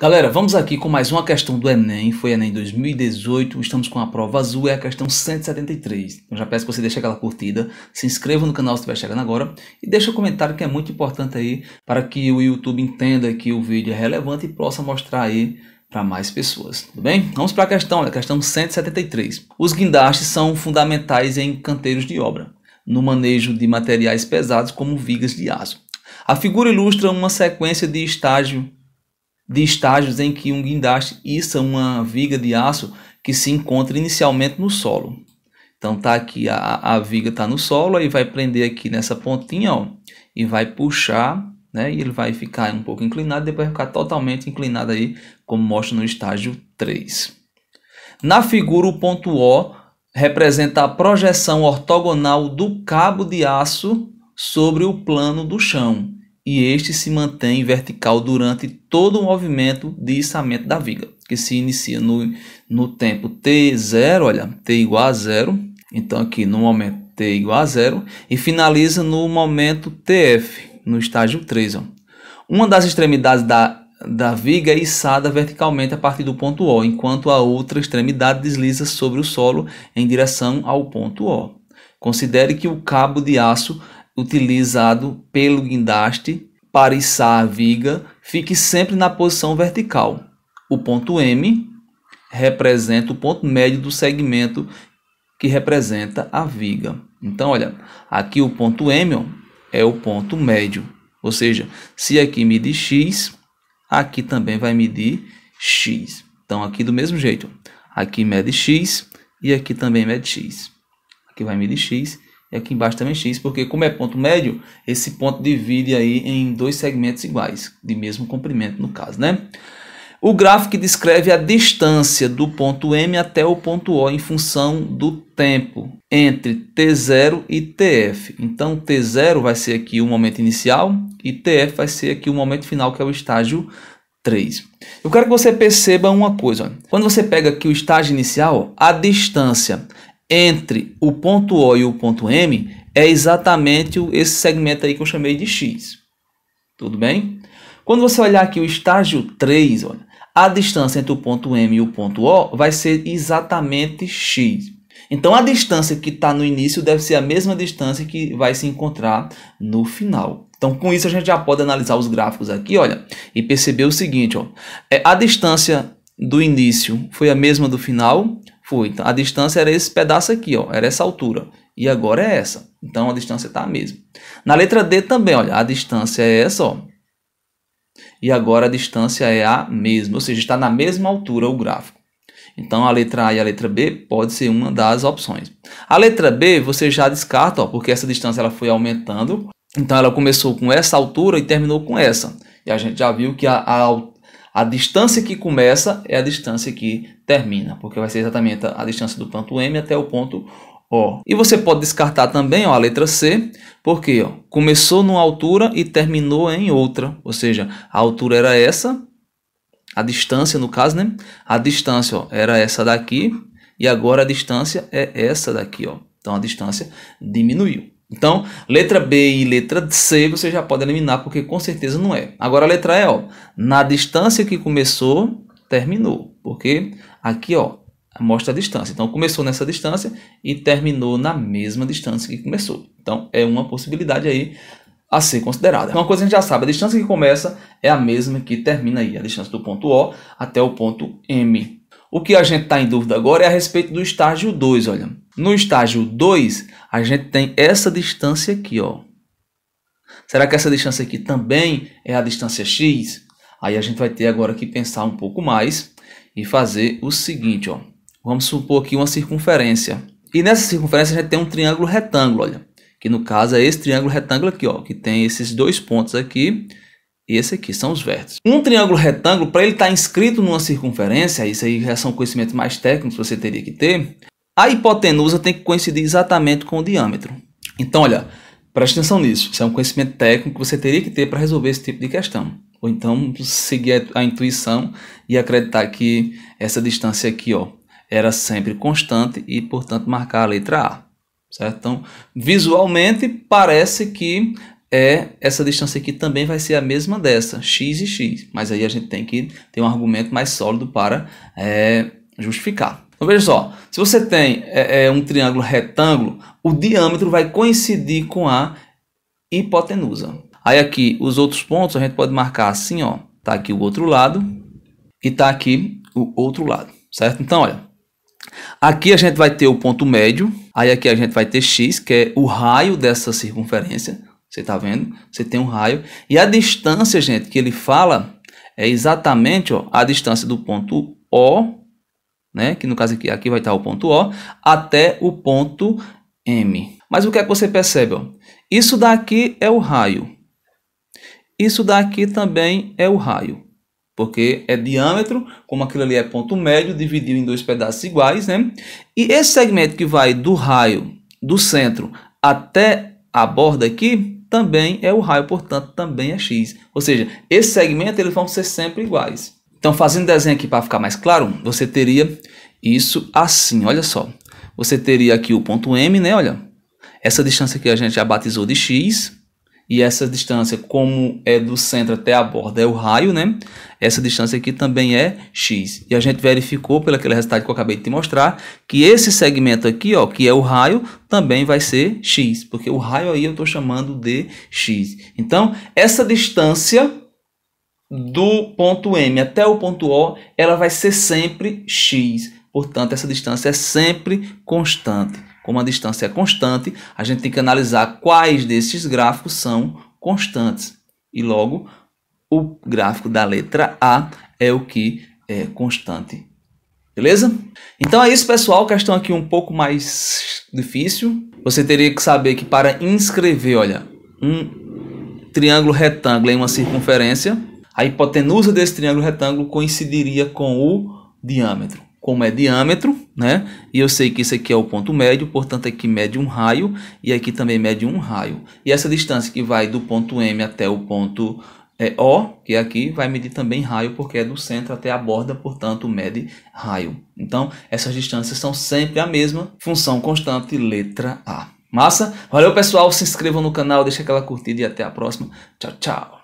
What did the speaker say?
Galera, vamos aqui com mais uma questão do Enem, foi Enem 2018, estamos com a prova azul, é a questão 173. Eu já peço que você deixe aquela curtida, se inscreva no canal se estiver chegando agora e deixa um comentário que é muito importante aí para que o YouTube entenda que o vídeo é relevante e possa mostrar aí para mais pessoas, tudo bem? Vamos para a questão 173. Os guindastes são fundamentais em canteiros de obra, no manejo de materiais pesados como vigas de aço. A figura ilustra uma sequência de estágios em que um guindaste issa uma viga de aço que se encontra inicialmente no solo. Então tá aqui, a viga está no solo, aí vai prender aqui nessa pontinha, ó, e vai puxar, né, e ele vai ficar um pouco inclinado, depois vai ficar totalmente inclinado aí, como mostra no estágio 3. Na figura, o ponto O representa a projeção ortogonal do cabo de aço sobre o plano do chão, e este se mantém vertical durante todo o movimento de içamento da viga, que se inicia no tempo t0, olha, t igual a 0, então aqui no momento t igual a 0, e finaliza no momento tf, no estágio 3. Ó. Uma das extremidades da viga é içada verticalmente a partir do ponto O, enquanto a outra extremidade desliza sobre o solo em direção ao ponto O. Considere que o cabo de aço utilizado pelo guindaste para içar a viga fique sempre na posição vertical. O ponto M representa o ponto médio do segmento que representa a viga. Então, olha, aqui o ponto M, ó, é o ponto médio. Ou seja, se aqui medir X, aqui também vai medir X. Então, aqui do mesmo jeito. Aqui mede X e aqui também mede X. Aqui vai medir X. E aqui embaixo também X, porque como é ponto médio, esse ponto divide aí em dois segmentos iguais, de mesmo comprimento no caso, né? O gráfico descreve a distância do ponto M até o ponto O em função do tempo entre T0 e TF. Então, T0 vai ser aqui o momento inicial e TF vai ser aqui o momento final, que é o estágio 3. Eu quero que você perceba uma coisa. Ó. Quando você pega aqui o estágio inicial, ó, a distância entre o ponto O e o ponto M é exatamente esse segmento aí que eu chamei de X. Tudo bem? Quando você olhar aqui o estágio 3, olha, a distância entre o ponto M e o ponto O vai ser exatamente X. Então, a distância que está no início deve ser a mesma distância que vai se encontrar no final. Então, com isso, a gente já pode analisar os gráficos aqui, olha, e perceber o seguinte, ó, a distância do início foi a mesma do final. Foi. Então, a distância era esse pedaço aqui, ó, era essa altura. E agora é essa. Então, a distância está a mesma. Na letra D também, olha, a distância é essa, ó. E agora a distância é a mesma. Ou seja, está na mesma altura o gráfico. Então, a letra A e a letra B pode ser uma das opções. A letra B você já descarta, ó, porque essa distância ela foi aumentando. Então, ela começou com essa altura e terminou com essa. E a gente já viu que a distância que começa é a distância que termina, porque vai ser exatamente a distância do ponto M até o ponto O. E você pode descartar também, ó, a letra C, porque ó, começou numa altura e terminou em outra. Ou seja, a altura era essa, a distância no caso, né? A distância ó, era essa daqui e agora a distância é essa daqui. Ó. Então a distância diminuiu. Então, letra B e letra C você já pode eliminar, porque com certeza não é. Agora a letra E, ó, na distância que começou, terminou. Porque aqui, ó, mostra a distância. Então, começou nessa distância e terminou na mesma distância que começou. Então, é uma possibilidade aí a ser considerada. Uma coisa a gente já sabe, a distância que começa é a mesma que termina aí. A distância do ponto O até o ponto M. O que a gente está em dúvida agora é a respeito do estágio 2, olha. No estágio 2, a gente tem essa distância aqui, ó. Será que essa distância aqui também é a distância X? Aí a gente vai ter agora que pensar um pouco mais e fazer o seguinte, ó. Vamos supor aqui uma circunferência. E nessa circunferência a gente tem um triângulo retângulo, olha. Que no caso é esse triângulo retângulo aqui, ó. Que tem esses dois pontos aqui. E esse aqui são os vértices. Um triângulo retângulo, para ele estar inscrito numa circunferência, isso aí já são conhecimentos mais técnicos que você teria que ter, a hipotenusa tem que coincidir exatamente com o diâmetro. Então, olha, preste atenção nisso. Isso é um conhecimento técnico que você teria que ter para resolver esse tipo de questão. Ou então, seguir a intuição e acreditar que essa distância aqui, ó, era sempre constante e, portanto, marcar a letra A. Certo? Então, visualmente, parece que essa distância aqui também vai ser a mesma dessa, x e x. Mas aí a gente tem que ter um argumento mais sólido para justificar. Então veja só, se você tem um triângulo retângulo, o diâmetro vai coincidir com a hipotenusa. Aí aqui os outros pontos a gente pode marcar assim, ó, tá aqui o outro lado e tá aqui o outro lado, certo? Então olha, aqui a gente vai ter o ponto médio, aí aqui a gente vai ter x, que é o raio dessa circunferência, você tá vendo? Você tem um raio, e a distância, gente, que ele fala é exatamente, ó, a distância do ponto O, né, que no caso aqui vai estar o ponto O, até o ponto M. Mas o que é que você percebe? Ó? Isso daqui é o raio. Isso daqui também é o raio. Porque é diâmetro, como aquilo ali é ponto médio, dividido em dois pedaços iguais, né? E esse segmento que vai do raio, do centro, até a borda aqui, também é o raio, portanto, também é x. Ou seja, esse segmento eles vão ser sempre iguais. Então, fazendo desenho aqui para ficar mais claro, você teria isso assim, olha só. Você teria aqui o ponto M, né? Olha, essa distância aqui a gente já batizou de x. E essa distância, como é do centro até a borda, é o raio, né? Essa distância aqui também é x. E a gente verificou, pelo aquele resultado que eu acabei de te mostrar, que esse segmento aqui, ó, que é o raio, também vai ser x. Porque o raio aí eu estou chamando de x. Então, essa distância do ponto M até o ponto O, ela vai ser sempre x. Portanto, essa distância é sempre constante. Como a distância é constante, a gente tem que analisar quais desses gráficos são constantes. E logo, o gráfico da letra A é o que é constante. Beleza? Então é isso, pessoal. Questão aqui um pouco mais difícil. Você teria que saber que para inscrever, olha, um triângulo retângulo em uma circunferência, a hipotenusa desse triângulo retângulo coincidiria com o diâmetro. Como é diâmetro, né? E eu sei que isso aqui é o ponto médio, portanto aqui mede um raio e aqui também mede um raio. E essa distância que vai do ponto M até o ponto O, que é aqui, vai medir também raio, porque é do centro até a borda, portanto mede raio. Então essas distâncias são sempre a mesma, função constante, letra A. Massa? Valeu, pessoal, se inscrevam no canal, deixa aquela curtida e até a próxima. Tchau, tchau!